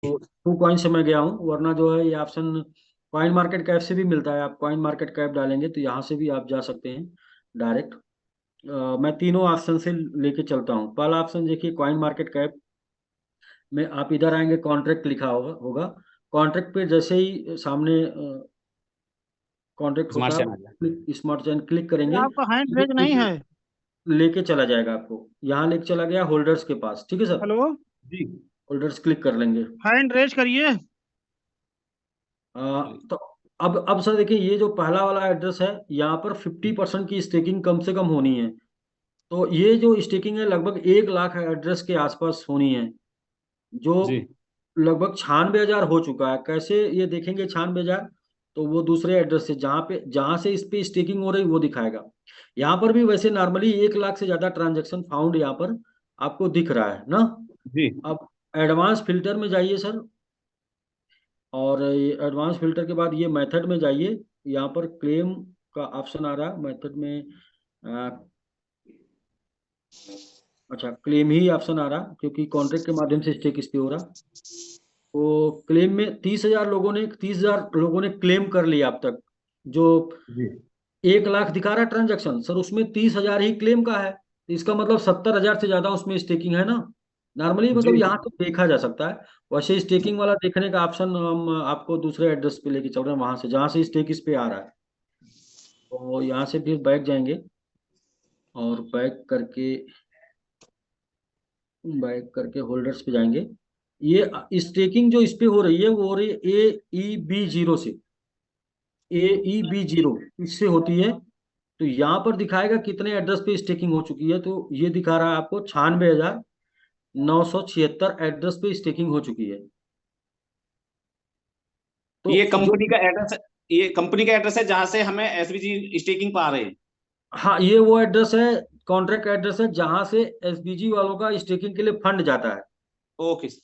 तो to coin से मैं गया हूँ, वरना जो है ये ऑप्शन कॉइन मार्केट कैप से भी मिलता है। आप कॉइन मार्केट कैप डालेंगे तो यहाँ से भी आप जा सकते हैं डायरेक्ट। मैं तीनों ऑप्शन से लेके चलता हूँ। पहला ऑप्शन देखिए कॉइन मार्केट कैप में आप इधर आएंगे, कॉन्ट्रैक्ट लिखा होगा। कॉन्ट्रैक्ट पे जैसे ही सामने कॉन्ट्रैक्ट होता स्मार्ट है, चैन आ गया। स्मार्ट चेन क्लिक करेंगे, आपका हैंड ये रेज नहीं है। लेके चला जाएगा आपको, यहाँ लेके चला गया होल्डर्स के पास। ठीक है सर, हेलो। जी। होल्डर्स क्लिक कर लेंगे। हैंड रेज करिए। तो अब सर देखिए, ये जो पहला वाला एड्रेस है, यहाँ पर 50% की स्टेकिंग कम से कम होनी है। तो ये जो स्टेकिंग है लगभग 1 लाख एड्रेस के आसपास होनी है, जो जी। लगभग 96,000 हो चुका है। कैसे ये देखेंगे 96,000? तो वो दूसरे एड्रेस से जहाँ से इस पे स्टेकिंग हो रही वो दिखाएगा। यहाँ पर भी वैसे नॉर्मली 1 लाख से ज्यादा ट्रांजेक्शन फाउंड यहाँ पर आपको दिख रहा है ना। जी। अब एडवांस फिल्टर में जाइए सर, और ये एडवांस फिल्टर के बाद ये मेथड में जाइए। यहाँ पर क्लेम का ऑप्शन आ रहा है मेथड में। अ, अच्छा, क्लेम ही ऑप्शन आ रहा क्योंकि कॉन्ट्रैक्ट के माध्यम से स्टेक इस पे हो रहा। तो क्लेम में 30,000 लोगों ने क्लेम कर लिया अब तक। जो जी। 1 लाख दिखा रहा है ट्रांजेक्शन सर, उसमें 30,000 ही क्लेम का है, तो इसका मतलब 70,000 से ज्यादा उसमें स्टेकिंग है ना। नॉर्मली जी। मतलब यहाँ तो देखा जा सकता है। वैसे स्टेकिंग वाला देखने का ऑप्शन हम आपको दूसरे एड्रेस पे लेके चल रहे हैं, वहां से जहाँ से स्टेक इस पे आ रहा है। तो यहाँ से फिर बैक जाएंगे, और बैक करके होल्डर्स पे जाएंगे। ये स्टेकिंग जो इस पे हो रही है वो हो रही है AEB0 से। AEB0 इससे होती है। तो यहाँ पर दिखाएगा कितने एड्रेस पे स्टेकिंग हो चुकी है, तो ये दिखा रहा है आपको 96,976 एड्रेस पे स्टेकिंग हो चुकी है। तो ये जो कंपनी का एड्रेस है। ये कंपनी का एड्रेस है जहां से हमें एसबीजी स्टेकिंग पा रहे हैं। हाँ, ये वो एड्रेस है, कॉन्ट्रैक्ट एड्रेस है जहां से SBG वालों का स्टेकिंग के लिए फंड जाता है। Okay sir.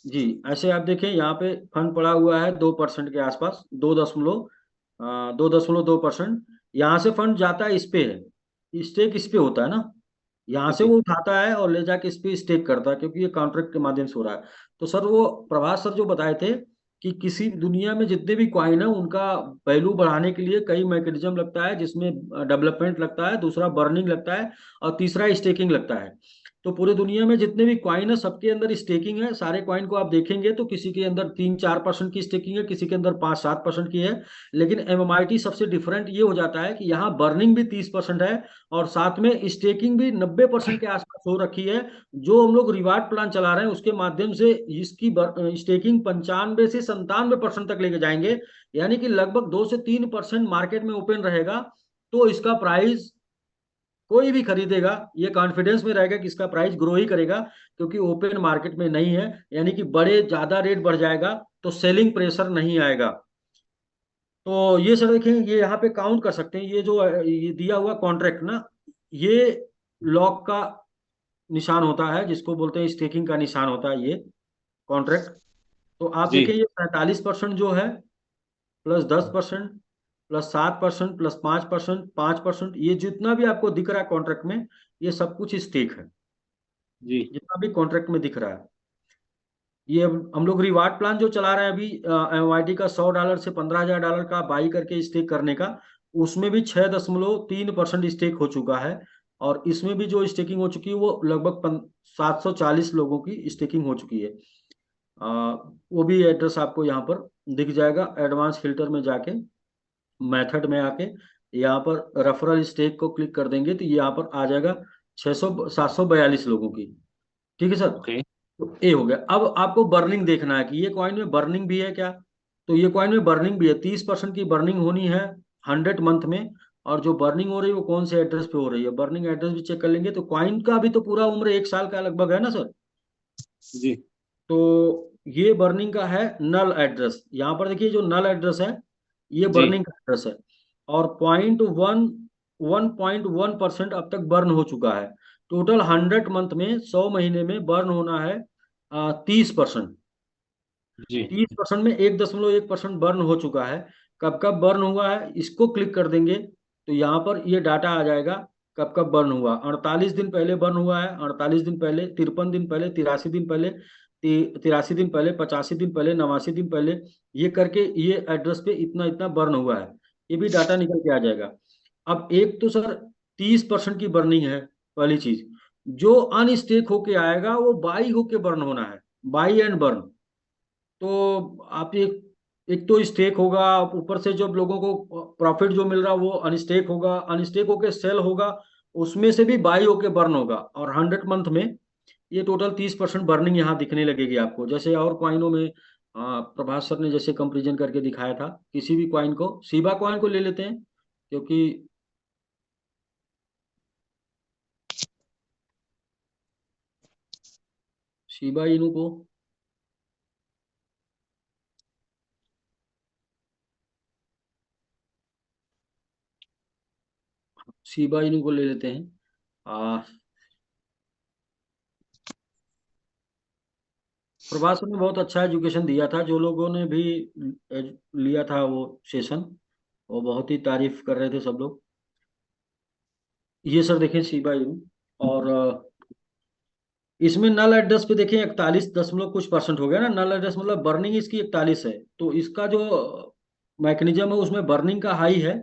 जी, ऐसे आप देखें यहाँ पे फंड पड़ा हुआ है 2% के आसपास, 2.2%। यहाँ से फंड जाता है इस पे है, स्टेक इस पे होता है ना। यहाँ से ओके। वो उठाता है और ले जाके इस पे स्टेक करता है, क्योंकि ये कॉन्ट्रैक्ट के माध्यम से हो रहा है। तो सर वो प्रभास सर जो बताए थे कि किसी दुनिया में जितने भी कॉइन है उनका वैल्यू बढ़ाने के लिए कई मैकेनिज्म लगता है, जिसमें डेवलपमेंट लगता है, दूसरा बर्निंग लगता है, और तीसरा स्टेकिंग लगता है। तो पूरे दुनिया में जितने भी कॉइन है सबके अंदर स्टेकिंग है। सारे कॉइन को आप देखेंगे तो किसी के अंदर 3-4% की स्टेकिंग है, किसी के अंदर 5-7% की है। लेकिन MMIT सबसे डिफरेंट ये हो जाता है कि यहाँ बर्निंग भी 30% है, और साथ में स्टेकिंग भी 90% के आसपास हो रखी है। जो हम लोग रिवार्ड प्लान चला रहे हैं उसके माध्यम से इसकी स्टेकिंग 95 से 97% तक लेके जाएंगे। यानी कि लगभग 2 से 3% मार्केट में ओपन रहेगा। तो इसका प्राइस कोई भी खरीदेगा, ये कॉन्फिडेंस में रहेगा कि इसका प्राइस ग्रो ही करेगा, क्योंकि ओपन मार्केट में नहीं है। यानी कि बड़े ज्यादा रेट बढ़ जाएगा तो सेलिंग प्रेशर नहीं आएगा। तो ये सर देखें, ये यहाँ पे काउंट कर सकते हैं, ये जो ये दिया हुआ कॉन्ट्रैक्ट ना, ये लॉक का निशान होता है, जिसको बोलते हैं स्टेकिंग का निशान होता है ये कॉन्ट्रैक्ट। तो आप जी। देखें, ये 45% जो है, +10%, +7%, +5%, 5%, ये जितना भी आपको दिख रहा है कॉन्ट्रैक्ट में, ये सब कुछ स्टेक है, जी। जितना भी कॉन्ट्रैक्ट में दिख रहा है। ये हम लोग रिवार्ड प्लान जो चला रहे हैं अभी, MYT का $100 से $15,000 का बाई करके स्टेक करने का, उसमें भी 6.3% स्टेक हो चुका है। और इसमें भी जो स्टेकिंग हो चुकी है वो लगभग 740 लोगों की स्टेकिंग हो चुकी है। वो भी एड्रेस आपको यहाँ पर दिख जाएगा। एडवांस फिल्टर में जाके मेथड में आके यहाँ पर रेफरल स्टेक को क्लिक कर देंगे तो ये यहाँ पर आ जाएगा 742 लोगों की। ठीक है सर। ओके। तो ए हो गया। अब आपको बर्निंग देखना है कि ये कॉइन में बर्निंग भी है क्या। तो ये कॉइन में बर्निंग भी है, 30% की बर्निंग होनी है 100 मंथ में। और जो बर्निंग हो रही है वो कौन से एड्रेस पे हो रही है, बर्निंग एड्रेस भी चेक कर लेंगे। तो कॉइन का भी तो पूरा उम्र 1 साल का लगभग है ना सर। जी। तो ये बर्निंग का है नल एड्रेस, यहाँ पर देखिए जो नल एड्रेस है ये जी। बर्निंग का एड्रेस है। और 1.1% अब तक बर्न हो चुका है। टोटल 100 मंथ में, 100 महीने में बर्न होना है 30%। जी। 30% में 1.1% बर्न हो चुका है। कब कब बर्न हुआ है इसको क्लिक कर देंगे तो यहाँ पर ये डाटा आ जाएगा। कब कब बर्न हुआ, 48 दिन पहले बर्न हुआ है, 48 दिन पहले, 53 दिन पहले, 83 दिन पहले, 83 दिन पहले, 85 दिन पहले, 89 दिन पहले, ये करके ये एड्रेस पे इतना इतना बर्न हुआ है, ये भी डाटा निकल के आ जाएगा। अब एक तो सर 30% की बर्निंग है, पहली चीज। जो अनस्टेक होके आएगा वो बाई होके बर्न होना है, बाई एंड बर्न। तो आप एक तो स्टेक होगा, ऊपर से जब लोगों को प्रॉफिट जो मिल रहा है वो अनस्टेक होगा, अनस्टेक होके सेल होगा, उसमें से भी बाई होके बर्न होगा। और 100 मंथ में ये टोटल 30% बर्निंग यहाँ दिखने लगेगी आपको। जैसे और कॉइनों में प्रभास सर ने जैसे कंपेरिजन करके दिखाया था, किसी भी कॉइन को, शिबा कॉइन को ले लेते हैं, क्योंकि शिबा इनू को, शिबा इनू को ले लेते हैं। प्रभास सर ने बहुत अच्छा एजुकेशन दिया था, जो लोगों ने भी लिया था वो सेशन, वो बहुत ही तारीफ कर रहे थे सब लोग। ये सर देखें शिबा इनू, और इसमें नल एड्रेस पे देखें 41 दशमलव कुछ % हो गया ना। नल एड्रेस मतलब बर्निंग इसकी 41 है, तो इसका जो मैकेनिज्म है उसमें बर्निंग का हाई है।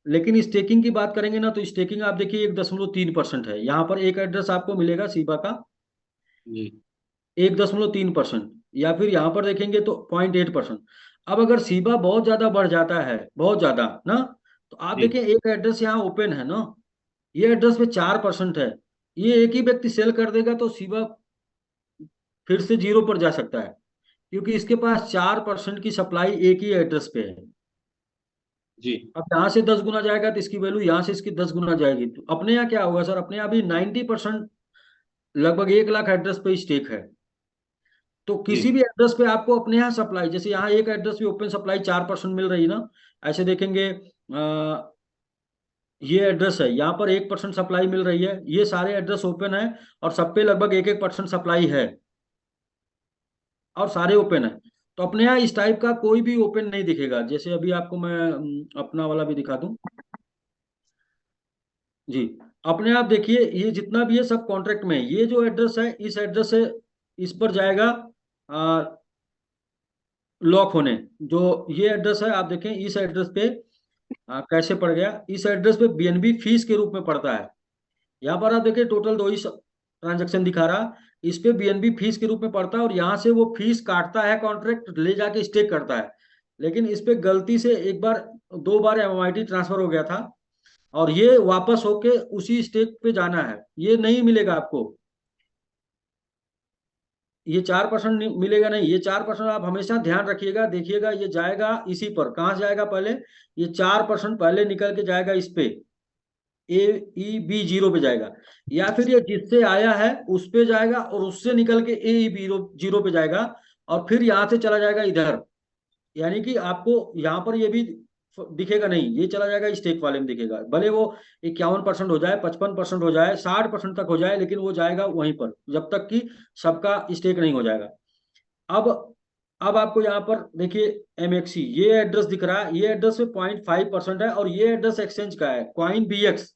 लेकिन स्टेकिंग की बात करेंगे ना, तो स्टेकिंग आप देखिए 1.3% है। यहाँ पर एक एड्रेस आपको मिलेगा शिबा का जी 1.3%, या फिर यहाँ पर देखेंगे तो 0.8%। अब अगर शिबा बहुत ज्यादा बढ़ जाता है, बहुत ज्यादा ना, तो आप जी देखिए एक एड्रेस यहाँ ओपन है ना, ये एड्रेस पे 4% है, ये एक ही व्यक्ति सेल कर देगा तो शिबा फिर से जीरो पर जा सकता है, क्योंकि इसके पास 4% की सप्लाई एक ही एड्रेस पे है। जी अब यहाँ से 10 गुना जाएगा तो इसकी वैल्यू यहाँ से इसकी 10 गुना जाएगी। तो अपने यहाँ क्या होगा सर, अपने यहाँ भी 90%, लगभग 1 लाख एड्रेस पे स्टेक है। तो किसी जी भी एड्रेस पे आपको अपने यहाँ सप्लाई, जैसे यहाँ एक एड्रेस पे ओपन सप्लाई 4% मिल रही है ना, ऐसे देखेंगे ये एड्रेस है, यहाँ पर 1% सप्लाई मिल रही है, ये सारे एड्रेस ओपन है, और सब पे लगभग 1-1% सप्लाई है, और सारे ओपन है। तो अपने यहाँ इस टाइप का कोई भी ओपन नहीं दिखेगा। जैसे अभी आपको मैं अपना वाला भी दिखा दूं। जी, अपने आप देखिए, ये जितना भी है सब कॉन्ट्रैक्ट में है। ये जो एड्रेस है, इस एड्रेस से इस पर जाएगा लॉक होने। जो ये एड्रेस है आप देखें, इस एड्रेस पे कैसे पड़ गया, इस एड्रेस पे बीएनबी फीस के रूप में पड़ता है। यहाँ पर आप देखिए टोटल दो ही ट्रांजेक्शन दिखा रहा, इस पे बीएनबी फीस के रूप में पड़ता है, और यहाँ से वो फीस काटता है, कॉन्ट्रैक्ट ले जाके स्टेक करता है। लेकिन इस पे गलती से एक बार, 2 बार एमआईटी ट्रांसफर हो गया था, और ये वापस होके उसी स्टेक पे जाना है, ये नहीं मिलेगा आपको। ये 4% मिलेगा नहीं, ये 4% आप हमेशा ध्यान रखिएगा, देखिएगा, ये जाएगा इसी पर, कहाँ से जाएगा पहले, ये 4% पहले निकल के जाएगा इस पे, AEB 0 पे जाएगा, या फिर ये जिससे आया है उस पे जाएगा, और उससे निकल के AE0 पे जाएगा, और फिर यहाँ से चला जाएगा इधर। यानी कि आपको यहाँ पर ये भी दिखेगा नहीं, ये चला जाएगा स्टेक वाले में दिखेगा, भले वो 51% हो जाए, 55% हो जाए, 60% तक हो जाए, लेकिन वो जाएगा वहीं पर जब तक कि सबका स्टेक नहीं हो जाएगा। अब अब आपको यहाँ पर देखिए MXC ये एड्रेस दिख रहा है, ये एड्रेस पे 0.5% है, और ये एड्रेस एक्सचेंज का है, कॉइन BX।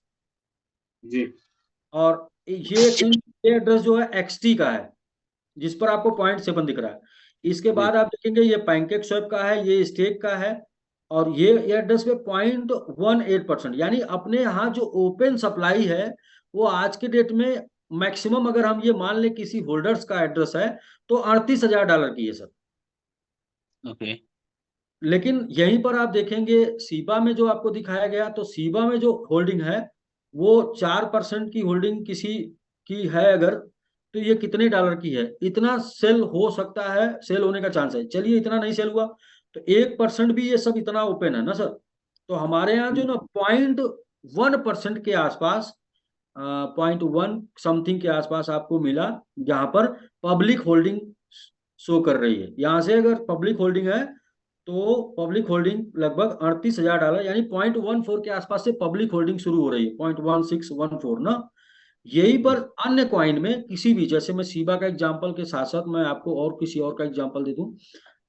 जी और ये एक्सचेंज, ये एड्रेस जो है XT का है, जिस पर आपको 0.7 दिख रहा है। इसके जी बाद आप देखेंगे ये पैनकेक स्वैप का है, ये स्टेक का है, और ये एड्रेस पे 0.18%। यानी अपने यहाँ जो ओपन सप्लाई है वो आज के डेट में मैक्सिमम, अगर हम ये मान लें किसी होल्डर्स का एड्रेस है, तो $38,000 की है सर। ओके लेकिन यहीं पर आप देखेंगे सीबा में जो आपको दिखाया गया, तो सीबा में जो होल्डिंग है वो 4% की होल्डिंग किसी की है अगर, तो ये कितने डॉलर की है, इतना सेल हो सकता है, सेल होने का चांस है। चलिए इतना नहीं सेल हुआ, तो 1% भी, ये सब इतना ओपन है ना सर। तो हमारे यहाँ जो ना 0.1% के आसपास, 0.1 समथिंग के आसपास आपको मिला, जहां पर पब्लिक होल्डिंग शो कर रही है। यहाँ से अगर पब्लिक होल्डिंग है, तो पब्लिक होल्डिंग लगभग $38,000, यानी 0.14 के आसपास से पब्लिक होल्डिंग शुरू हो रही है, 0.1614 ना। यही पर अन्य कॉइन में किसी भी, जैसे मैं सीबा का एग्जांपल के साथ साथ मैं आपको और किसी और का एग्जांपल दे दूं।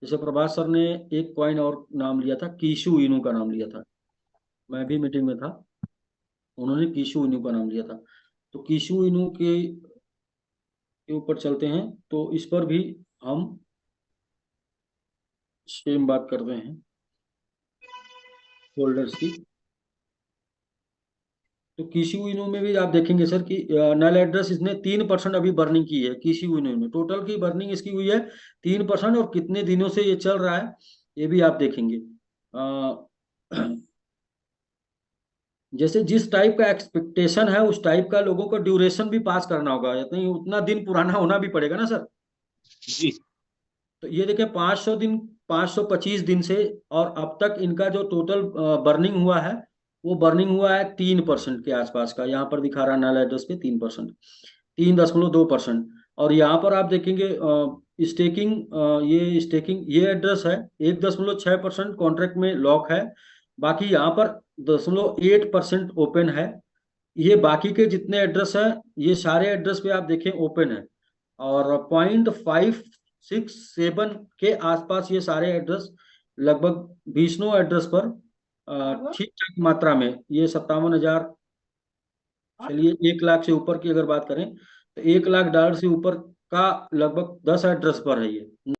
जैसे प्रभास सर ने एक कॉइन और नाम लिया था, कीशु इनू का नाम लिया था, मैं भी मीटिंग में था, उन्होंने कीशु इनू का नाम लिया था। तो कीशु इनू के ऊपर चलते हैं, तो इस पर भी हम सेम बात कर रहे हैं फोल्डर्स की। तो किसी इनो में भी आप देखेंगे सर कि नल एड्रेस इसने 3% अभी बर्निंग की है किसी इनो में। टोटल की बर्निंग इसकी हुई है 3%, और कितने दिनों से ये चल रहा है ये भी आप देखेंगे। जैसे जिस टाइप का एक्सपेक्टेशन है उस टाइप का लोगों को ड्यूरेशन भी पास करना होगा, यानी उतना दिन पुराना होना भी पड़ेगा ना सर। जी। तो ये देखें 500 दिन, 525 दिन से और अब तक इनका जो टोटल बर्निंग हुआ है वो बर्निंग हुआ है 3% के आसपास का। यहाँ पर दिखा रहा है नल एड्रेस पे 3%, 3.2%। और यहाँ पर आप देखेंगे स्टेकिंग, ये स्टेकिंग ये एड्रेस है 1.6% कॉन्ट्रैक्ट में लॉक है। बाकी यहाँ पर 0.8% ओपन है। ये बाकी के जितने एड्रेस हैं ये सारे एड्रेस पे आप देखें ओपन है। और 0.567 के आसपास ये सारे एड्रेस लगभग 20 एड्रेस पर ठीक ठाक मात्रा में ये 57,000, चलिए 1 लाख से ऊपर की अगर बात करें तो 1 लाख डॉलर से ऊपर का लगभग 10 एड्रेस पर है ये।